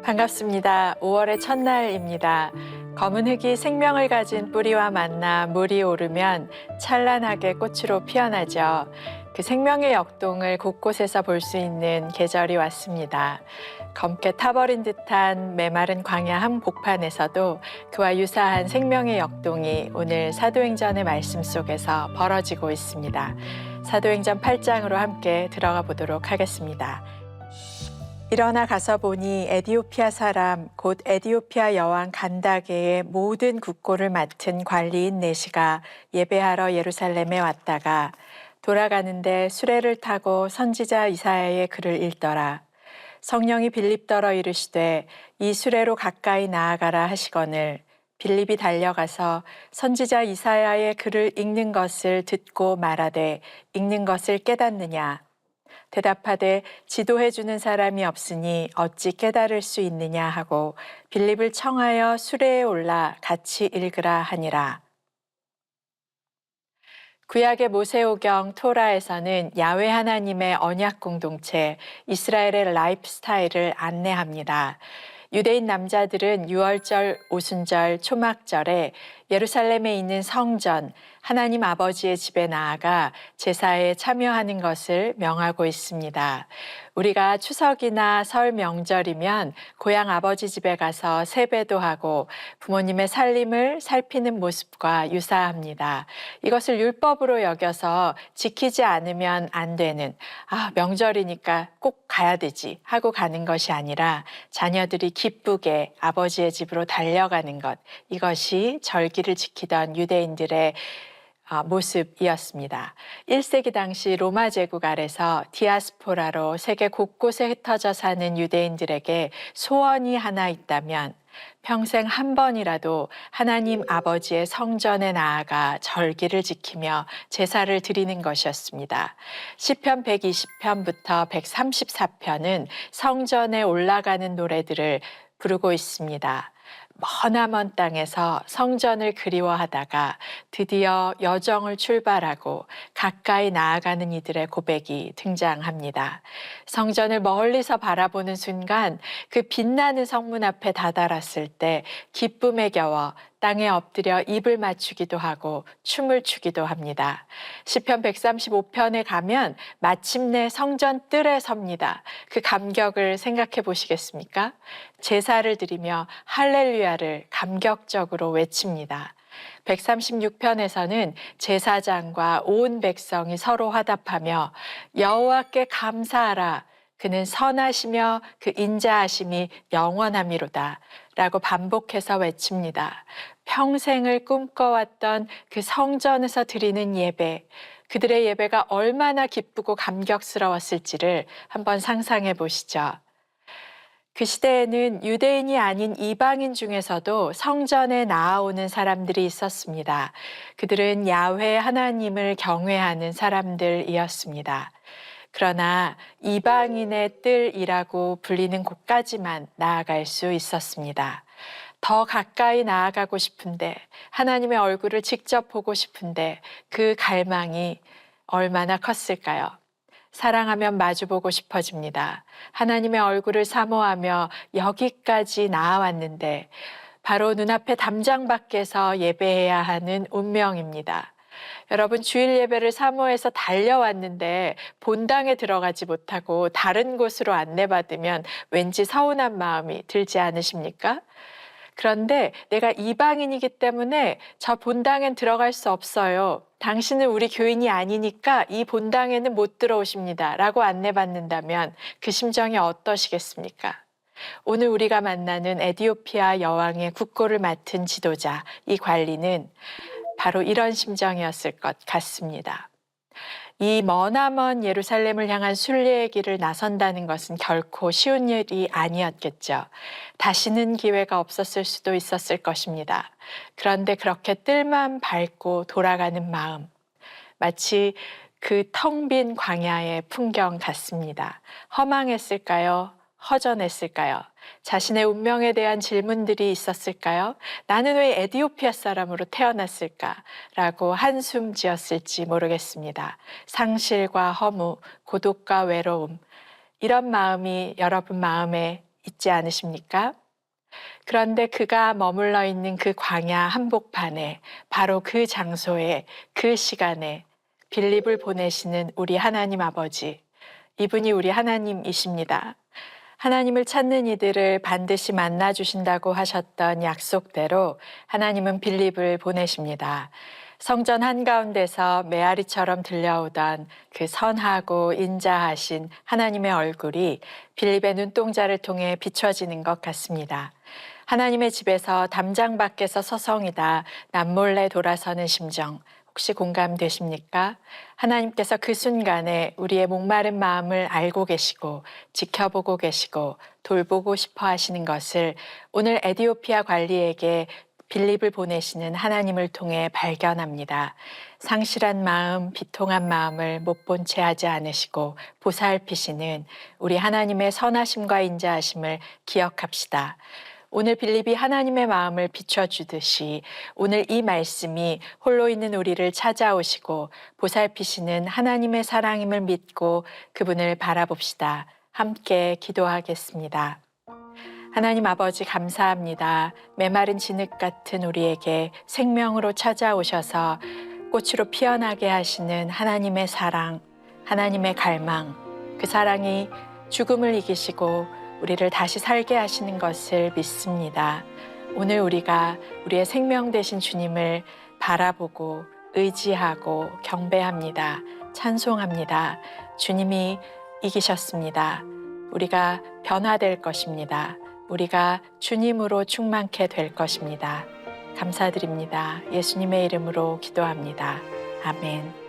반갑습니다. 5월의 첫날입니다. 검은 흙이 생명을 가진 뿌리와 만나 물이 오르면 찬란하게 꽃으로 피어나죠. 그 생명의 역동을 곳곳에서 볼 수 있는 계절이 왔습니다. 검게 타버린 듯한 메마른 광야 한복판에서도 그와 유사한 생명의 역동이 오늘 사도행전의 말씀 속에서 벌어지고 있습니다. 사도행전 8장으로 함께 들어가 보도록 하겠습니다. 일어나 가서 보니 에디오피아 사람 곧 에디오피아 여왕 간다게의 모든 국고를 맡은 관리인 내시가 예배하러 예루살렘에 왔다가 돌아가는데 수레를 타고 선지자 이사야의 글을 읽더라. 성령이 빌립더러 이르시되 이 수레로 가까이 나아가라 하시거늘 빌립이 달려가서 선지자 이사야의 글을 읽는 것을 듣고 말하되 읽는 것을 깨닫느냐. 대답하되 지도해 주는 사람이 없으니 어찌 깨달을 수 있느냐 하고 빌립을 청하여 수레에 올라 같이 읽으라 하니라. 구약의 모세오경 토라에서는 야훼 하나님의 언약 공동체 이스라엘의 라이프 스타일을 안내합니다. 유대인 남자들은 유월절, 오순절, 초막절에 예루살렘에 있는 성전, 하나님 아버지의 집에 나아가 제사에 참여하는 것을 명하고 있습니다. 우리가 추석이나 설 명절이면 고향 아버지 집에 가서 세배도 하고 부모님의 살림을 살피는 모습과 유사합니다. 이것을 율법으로 여겨서 지키지 않으면 안 되는, 명절이니까 꼭 가야 되지 하고 가는 것이 아니라 자녀들이 기쁘게 아버지의 집으로 달려가는 것, 이것이 절기를 지키던 유대인들의 모습이었습니다. 1세기 당시 로마 제국 아래서 디아스포라로 세계 곳곳에 흩어져 사는 유대인들에게 소원이 하나 있다면 평생 한 번이라도 하나님 아버지의 성전에 나아가 절기를 지키며 제사를 드리는 것이었습니다. 시편 120편부터 134편은 성전에 올라가는 노래들을 부르고 있습니다. 머나먼 땅에서 성전을 그리워하다가 드디어 여정을 출발하고 가까이 나아가는 이들의 고백이 등장합니다. 성전을 멀리서 바라보는 순간 그 빛나는 성문 앞에 다다랐을 때 기쁨에 겨워 땅에 엎드려 입을 맞추기도 하고 춤을 추기도 합니다. 시편 135편에 가면 마침내 성전 뜰에 섭니다. 그 감격을 생각해 보시겠습니까? 제사를 드리며 할렐루야를 감격적으로 외칩니다. 136편에서는 제사장과 온 백성이 서로 화답하며 여호와께 감사하라. 그는 선하시며 그 인자하심이 영원함이로다 라고 반복해서 외칩니다. 평생을 꿈꿔왔던 그 성전에서 드리는 예배, 그들의 예배가 얼마나 기쁘고 감격스러웠을지를 한번 상상해 보시죠. 그 시대에는 유대인이 아닌 이방인 중에서도 성전에 나아오는 사람들이 있었습니다. 그들은 야훼 하나님을 경외하는 사람들이었습니다. 그러나 이방인의 뜰이라고 불리는 곳까지만 나아갈 수 있었습니다. 더 가까이 나아가고 싶은데, 하나님의 얼굴을 직접 보고 싶은데 그 갈망이 얼마나 컸을까요? 사랑하면 마주보고 싶어집니다. 하나님의 얼굴을 사모하며 여기까지 나아왔는데 바로 눈앞에 담장 밖에서 예배해야 하는 운명입니다. 여러분, 주일 예배를 사모해서 달려왔는데 본당에 들어가지 못하고 다른 곳으로 안내받으면 왠지 서운한 마음이 들지 않으십니까? 그런데 내가 이방인이기 때문에 저 본당엔 들어갈 수 없어요. 당신은 우리 교인이 아니니까 이 본당에는 못 들어오십니다. 라고 안내받는다면 그 심정이 어떠시겠습니까? 오늘 우리가 만나는 에디오피아 여왕의 국고를 맡은 지도자, 이 관리는 바로 이런 심정이었을 것 같습니다. 이 머나먼 예루살렘을 향한 순례의 길을 나선다는 것은 결코 쉬운 일이 아니었겠죠. 다시는 기회가 없었을 수도 있었을 것입니다. 그런데 그렇게 뜰만 밟고 돌아가는 마음, 마치 그 텅 빈 광야의 풍경 같습니다. 허망했을까요? 허전했을까요? 자신의 운명에 대한 질문들이 있었을까요? 나는 왜 에디오피아 사람으로 태어났을까? 라고 한숨 지었을지 모르겠습니다. 상실과 허무, 고독과 외로움, 이런 마음이 여러분 마음에 있지 않으십니까? 그런데 그가 머물러 있는 그 광야 한복판에 바로 그 장소에 그 시간에 빌립을 보내시는 우리 하나님 아버지, 이분이 우리 하나님이십니다. 하나님을 찾는 이들을 반드시 만나 주신다고 하셨던 약속대로 하나님은 빌립을 보내십니다. 성전 한가운데서 메아리처럼 들려오던 그 선하고 인자하신 하나님의 얼굴이 빌립의 눈동자를 통해 비춰지는 것 같습니다. 하나님의 집에서 담장 밖에서 서성이다 남몰래 돌아서는 심정, 혹시 공감되십니까? 하나님께서 그 순간에 우리의 목마른 마음을 알고 계시고 지켜보고 계시고 돌보고 싶어 하시는 것을 오늘 에디오피아 관리에게 빌립을 보내시는 하나님을 통해 발견합니다. 상실한 마음, 비통한 마음을 못 본 채 하지 않으시고 보살피시는 우리 하나님의 선하심과 인자하심을 기억합시다. 오늘 빌립이 하나님의 마음을 비춰주듯이 오늘 이 말씀이 홀로 있는 우리를 찾아오시고 보살피시는 하나님의 사랑임을 믿고 그분을 바라봅시다. 함께 기도하겠습니다. 하나님 아버지 감사합니다. 메마른 진흙 같은 우리에게 생명으로 찾아오셔서 꽃으로 피어나게 하시는 하나님의 사랑, 하나님의 갈망, 그 사랑이 죽음을 이기시고 우리를 다시 살게 하시는 것을 믿습니다. 오늘 우리가 우리의 생명 되신 주님을 바라보고 의지하고 경배합니다. 찬송합니다. 주님이 이기셨습니다. 우리가 변화될 것입니다. 우리가 주님으로 충만케 될 것입니다. 감사드립니다. 예수님의 이름으로 기도합니다. 아멘.